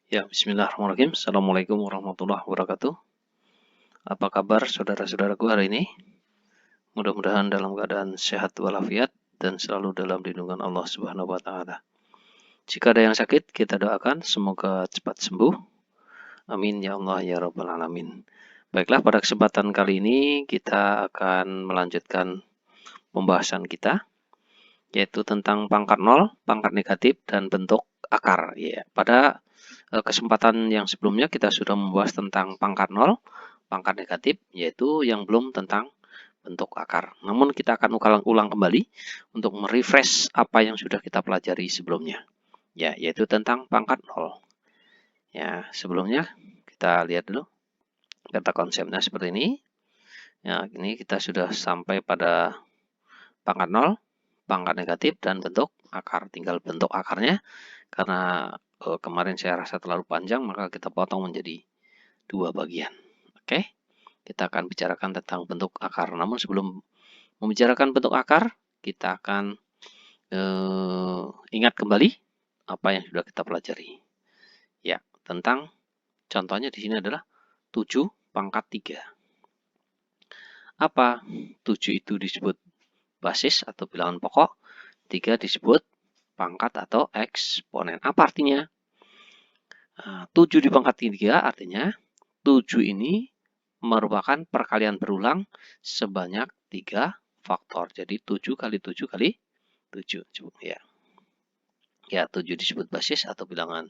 Ya, bismillahirrahmanirrahim. Assalamualaikum warahmatullahi wabarakatuh. Apa kabar saudara-saudaraku hari ini? Mudah-mudahan dalam keadaan sehat walafiat dan selalu dalam lindungan Allah Subhanahu wa taala. Jika ada yang sakit, kita doakan semoga cepat sembuh. Amin ya Allah ya rabbal alamin. Baiklah, pada kesempatan kali ini kita akan melanjutkan pembahasan kita, yaitu tentang pangkat nol, pangkat negatif, dan bentuk akar. Ya, pada kesempatan yang sebelumnya kita sudah membahas tentang pangkat nol, pangkat negatif, yaitu yang belum tentang bentuk akar. Namun kita akan ulang kembali untuk merefresh apa yang sudah kita pelajari sebelumnya. Ya, yaitu tentang pangkat nol. Ya, sebelumnya kita lihat dulu kata konsepnya seperti ini. Ya, ini kita sudah sampai pada pangkat nol, pangkat negatif, dan bentuk akar. Tinggal bentuk akarnya, karena kemarin saya rasa terlalu panjang, maka kita potong menjadi dua bagian. Oke, kita akan bicarakan tentang bentuk akar. Namun sebelum membicarakan bentuk akar, kita akan ingat kembali apa yang sudah kita pelajari. Ya, tentang contohnya di sini adalah 7 pangkat 3. Apa 7 itu disebut basis atau bilangan pokok, 3 disebut pangkat atau eksponen. Apa artinya? 7 di pangkat 3 artinya 7 ini merupakan perkalian berulang sebanyak 3 faktor. Jadi 7 kali 7 kali 7. Ya. Ya, 7 disebut basis atau bilangan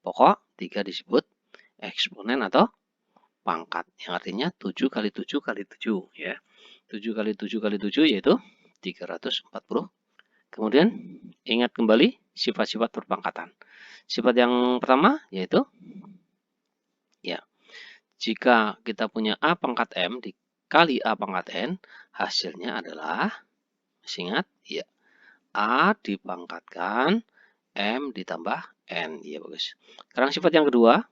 pokok, 3 disebut eksponen atau pangkat. Yang artinya 7 kali 7 kali 7. Ya. 7 kali 7 kali 7 yaitu 340. Kemudian ingat kembali sifat-sifat perpangkatan. Sifat yang pertama yaitu, ya, jika kita punya A pangkat M dikali A pangkat N, hasilnya adalah, masih ingat? Ya, A dipangkatkan M ditambah N. Ya, bagus. Sekarang sifat yang kedua,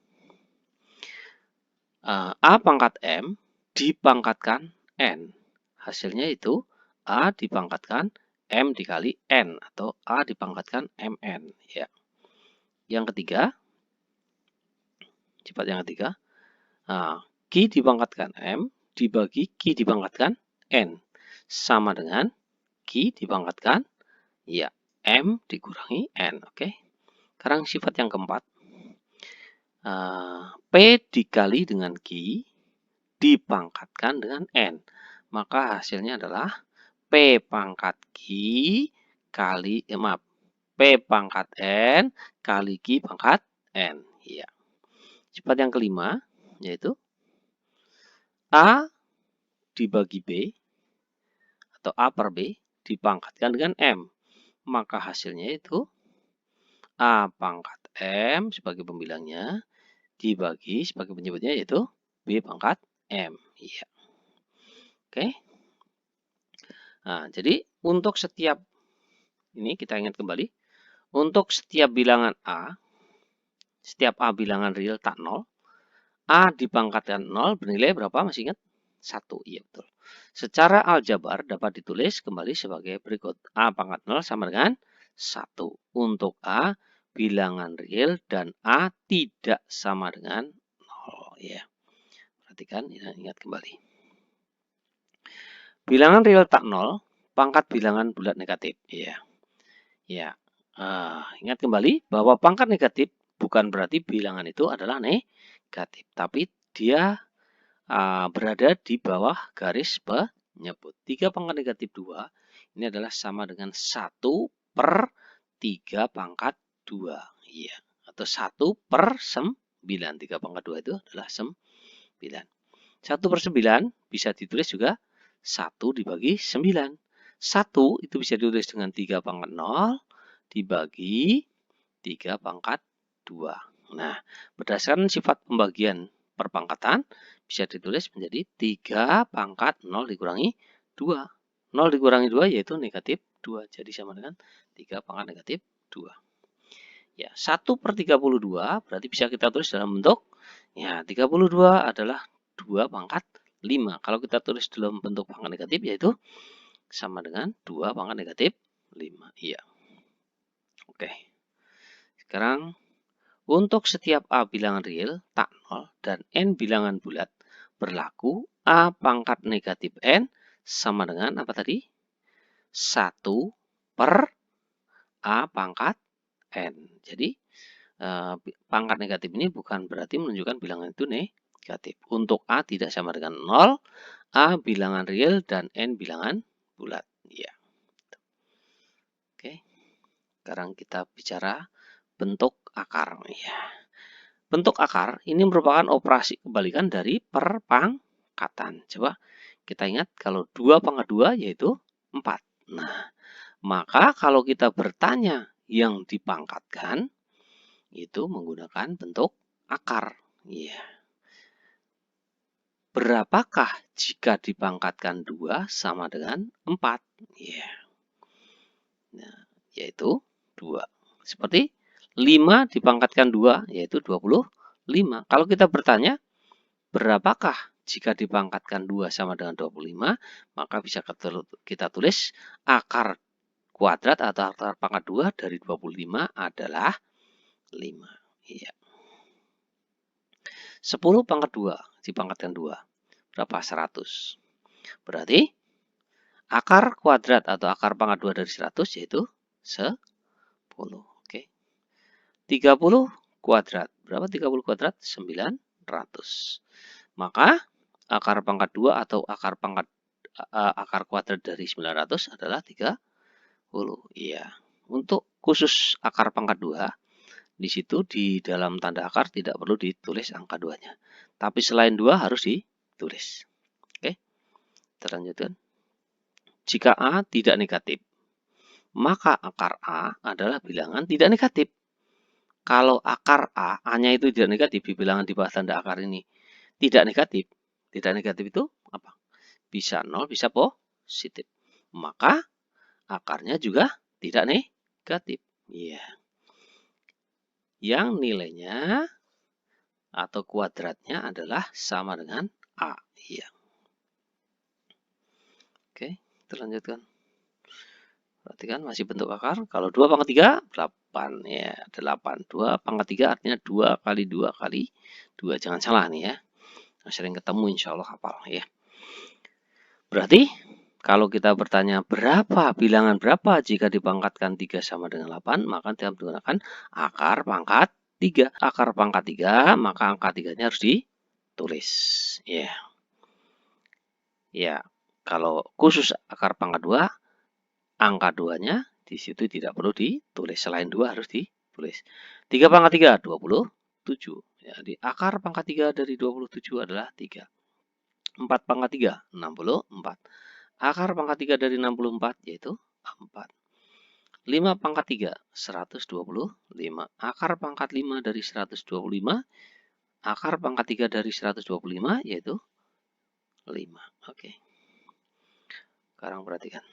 A pangkat M dipangkatkan N. Hasilnya itu A dipangkatkan M dikali N atau A dipangkatkan MN. Ya. Yang ketiga, sifat yang ketiga, Q dipangkatkan M dibagi Q dipangkatkan N. Sama dengan Q dipangkatkan, ya, M dikurangi N. Oke. Sekarang sifat yang keempat, P dikali dengan Q dipangkatkan dengan N. Maka hasilnya adalah P pangkat Q kali, P pangkat N kali Q pangkat N. Ya. Sifat yang kelima, yaitu A dibagi B atau A per B dipangkatkan dengan M. Maka hasilnya itu A pangkat M sebagai pembilangnya dibagi sebagai penyebutnya yaitu B pangkat M. Iya. Oke. Nah, jadi untuk setiap ini kita ingat kembali, untuk setiap bilangan A, setiap A bilangan real tak 0, A dipangkatkan 0 bernilai berapa? Masih ingat? 1. Iya, betul. Secara aljabar dapat ditulis kembali sebagai berikut. A pangkat 0 sama dengan 1. Untuk A bilangan real dan A tidak sama dengan 0. Ya. Perhatikan, ingat kembali. Bilangan real tak 0, pangkat bilangan bulat negatif. Ya. Ya. Ingat kembali bahwa pangkat negatif bukan berarti bilangan itu adalah negatif, tapi dia berada di bawah garis penyebut. 3 pangkat negatif 2 ini adalah sama dengan 1 per 3 pangkat 2. Iya. Atau 1 per 9. 3 pangkat 2 itu adalah 9. 1 per 9 bisa ditulis juga 1 dibagi 9. 1 itu bisa ditulis dengan 3 pangkat 0 dibagi 3 pangkat 2. Nah, berdasarkan sifat pembagian perpangkatan, bisa ditulis menjadi 3 pangkat 0 dikurangi 2. 0 dikurangi 2 yaitu negatif 2. Jadi sama dengan 3 pangkat negatif 2. Ya, 1 per 32 berarti bisa kita tulis dalam bentuk, ya, 32 adalah 2 pangkat 5. Kalau kita tulis dalam bentuk pangkat negatif yaitu sama dengan 2 pangkat negatif 5. Iya. Oke. Sekarang Untuk setiap A bilangan real tak 0 dan N bilangan bulat berlaku A pangkat negatif N sama dengan apa tadi? 1 per A pangkat N. Jadi pangkat negatif ini bukan berarti menunjukkan bilangan itu negatif. Untuk A tidak sama dengan 0, A bilangan real dan N bilangan bulat. Ya. Oke. Sekarang kita bicara bentuk akar. Ya. Bentuk akar ini merupakan operasi kebalikan dari perpangkatan. Coba kita ingat kalau 2 pangkat 2 yaitu 4. Nah, maka kalau kita bertanya yang dipangkatkan itu menggunakan bentuk akar. Ya. Berapakah jika dipangkatkan 2 sama dengan 4? Ya. Nah, yaitu 2. Seperti 5 dipangkatkan 2 yaitu 25. Kalau kita bertanya, berapakah jika dipangkatkan 2 sama dengan 25? Maka bisa kita tulis akar kuadrat atau akar pangkat 2 dari 25 adalah 5. Iya. 10 pangkat 2 dipangkatkan 2. Berapa? 100. Berarti akar kuadrat atau akar pangkat 2 dari 100 yaitu 10. Oke. 30 kuadrat. Berapa 30 kuadrat? 900. Maka akar pangkat 2 atau akar kuadrat dari 900 adalah 30. Iya. Untuk khusus akar pangkat 2, di situ di dalam tanda akar tidak perlu ditulis angka 2-nya. Tapi selain 2 harus ditulis. Oke. Kita lanjutkan. Jika A tidak negatif, maka akar A adalah bilangan tidak negatif. Kalau akar A-nya itu tidak negatif di bilangan di bawah tanda akar ini tidak negatif. Tidak negatif itu apa? Bisa 0, bisa positif. Maka akarnya juga tidak negatif. Iya. Yang nilainya atau kuadratnya adalah sama dengan A. Iya. Oke, kita lanjutkan. Perhatikan masih bentuk akar. Kalau 2 pangkat 3, 8. Ya, 8. 2 pangkat 3 artinya 2 kali 2 kali 2. Jangan salah nih ya. Sering ketemu insya Allah hafal ya. Berarti kalau kita bertanya bilangan berapa jika dipangkatkan 3 sama dengan 8, maka kita menggunakan akar pangkat 3. Akar pangkat 3, maka angka 3-nya harus ditulis. Ya. Ya, kalau khusus akar pangkat 2, angka 2-nya di situ tidak perlu ditulis. Selain 2 harus ditulis. 3 pangkat 3, 27. Jadi akar pangkat 3 dari 27 adalah 3. 4 pangkat 3, 64. Akar pangkat 3 dari 64 yaitu 4. 5 pangkat 3, 125. Akar pangkat 5 dari 125, akar pangkat 3 dari 125 yaitu 5. Oke. Sekarang perhatikan.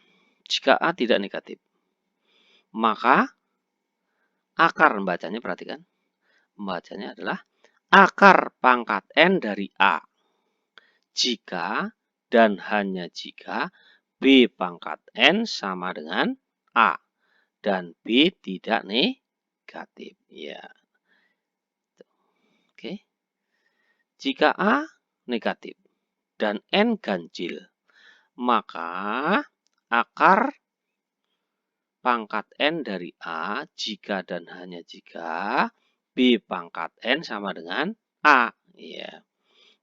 Jika A tidak negatif, maka akar membacanya, perhatikan. Membacanya adalah akar pangkat N dari A. Jika dan hanya jika B pangkat N sama dengan A. Dan B tidak negatif. Ya. Oke. Jika A negatif dan N ganjil, maka akar pangkat N dari A jika dan hanya jika B pangkat N sama dengan A. Ya.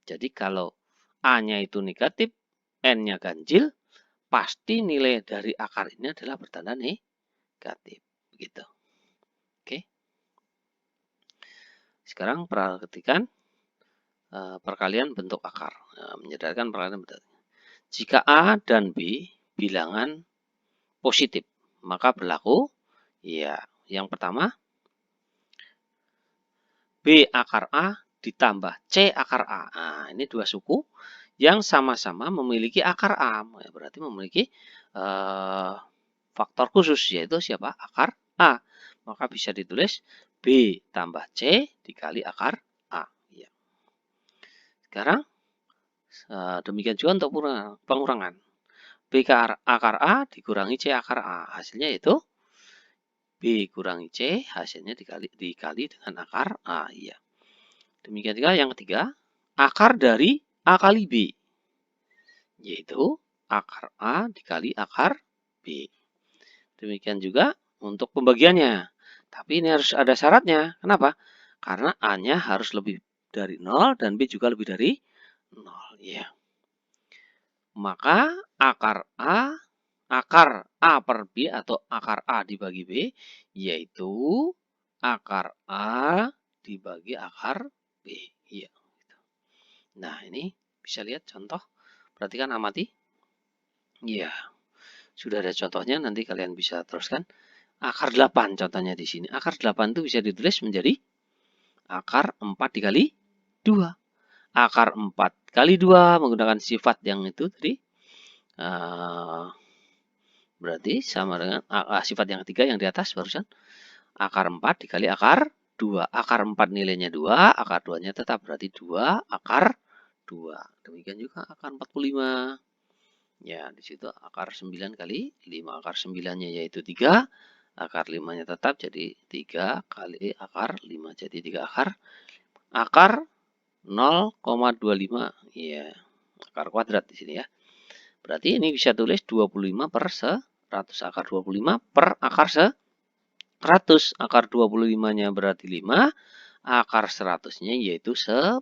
Jadi kalau A-nya itu negatif, N-nya ganjil, pasti nilai dari akar ini adalah bertanda negatif. Begitu. Oke. Sekarang perhatikan perkalian bentuk akar. Menyadarkan perkalian bentuk. Jika A dan B bilangan positif, maka berlaku ya yang pertama B akar A ditambah C akar A. Nah, ini dua suku yang sama-sama memiliki akar A. Berarti memiliki faktor khusus yaitu siapa? Akar A. Maka bisa ditulis B tambah C dikali akar A. Ya. Sekarang demikian juga untuk pengurangan. B akar A dikurangi C akar A. Hasilnya itu B kurangi C, hasilnya dikali dengan akar A. Ya. Demikian juga yang ketiga, akar dari A kali B. Yaitu akar A dikali akar B. Demikian juga untuk pembagiannya. Tapi ini harus ada syaratnya. Kenapa? Karena A-nya harus lebih dari 0 dan B juga lebih dari 0. Ya. Maka akar A per B atau akar A dibagi B, yaitu akar A dibagi akar B. Iya. Nah, ini bisa lihat contoh. Perhatikan, amati. Iya. Sudah ada contohnya, nanti kalian bisa teruskan. Akar 8 contohnya di sini. Akar 8 itu bisa ditulis menjadi akar 4 dikali 2. Akar 4 kali 2 menggunakan sifat yang itu tadi. Berarti sama dengan sifat yang ketiga yang di atas barusan. Akar 4 dikali akar 2. Akar 4 nilainya 2, akar 2-nya tetap berarti 2 akar 2. Demikian juga akar 45. Ya, di situ akar 9 kali 5. Akar 9-nya yaitu 3. Akar 5-nya tetap jadi 3 kali akar 5. Jadi 3 akar 0,25. Ya, akar kuadrat di sini ya. Berarti ini bisa tulis 25 per 100. Akar 25 per akar 100. Akar 25-nya berarti 5. Akar 100-nya yaitu 10.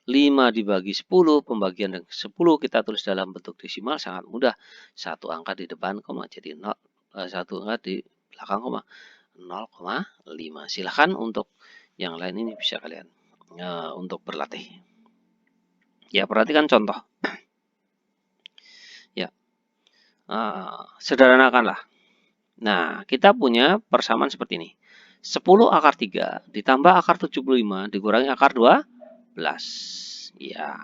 5 dibagi 10, pembagian dengan 10 kita tulis dalam bentuk desimal sangat mudah. Satu angka di depan, koma, jadi 0, satu angka di belakang, koma, 0,5. Silahkan untuk yang lain ini bisa kalian untuk berlatih. Ya, perhatikan contoh. Ya, sederhanakanlah. Nah, kita punya persamaan seperti ini. 10 akar 3 ditambah akar 75 dikurangi akar 12. Ya.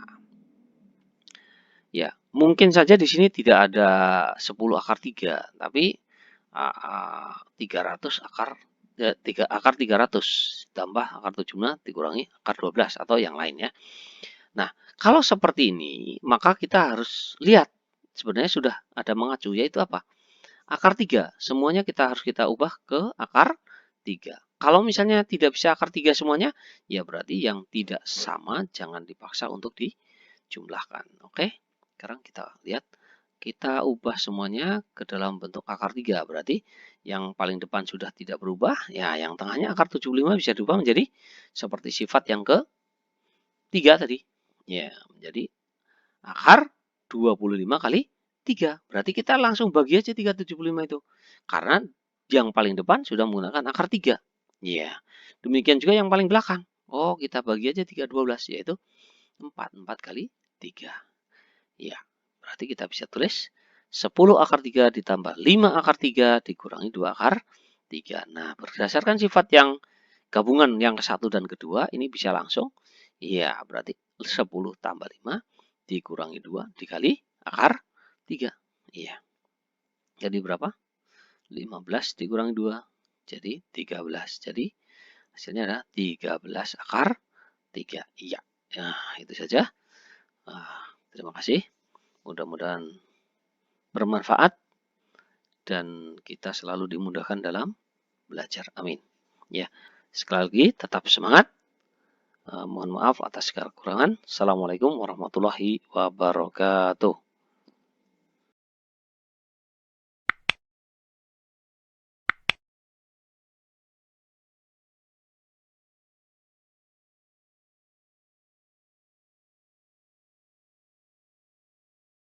Ya, mungkin saja di sini tidak ada 10 akar 3, tapi 300 akar 300 tambah akar 75 dikurangi akar 12 atau yang lain ya. Nah, kalau seperti ini, maka kita harus lihat sebenarnya sudah ada mengacu, yaitu apa? Akar 3. Semuanya harus kita ubah ke akar 3. Kalau misalnya tidak bisa akar 3 semuanya, ya berarti yang tidak sama jangan dipaksa untuk dijumlahkan. Oke? Sekarang kita lihat, kita ubah semuanya ke dalam bentuk akar 3. Berarti yang paling depan sudah tidak berubah. Ya, yang tengahnya akar 75 bisa diubah menjadi seperti sifat yang ke 3 tadi. Ya, menjadi akar 25 kali 3. Berarti kita langsung bagi aja 375 itu. Karena yang paling depan sudah menggunakan akar 3. Ya, demikian juga yang paling belakang. Oh, kita bagi aja 312, yaitu 4. 4 kali 3. Ya, berarti kita bisa tulis 10 akar 3 ditambah 5 akar 3 dikurangi 2 akar 3. Nah, berdasarkan sifat yang gabungan yang ke-1 dan kedua, ini bisa langsung. Ya, berarti 10 tambah 5 dikurangi 2 dikali akar 3. Iya. Jadi berapa? 15 dikurangi 2. Jadi 13. Jadi hasilnya adalah 13 akar 3. Iya. Nah, itu saja. Terima kasih. Mudah-mudahan bermanfaat dan kita selalu dimudahkan dalam belajar. Amin. Ya, sekali lagi tetap semangat. Mohon maaf atas segala kekurangan. Assalamualaikum warahmatullahi wabarakatuh.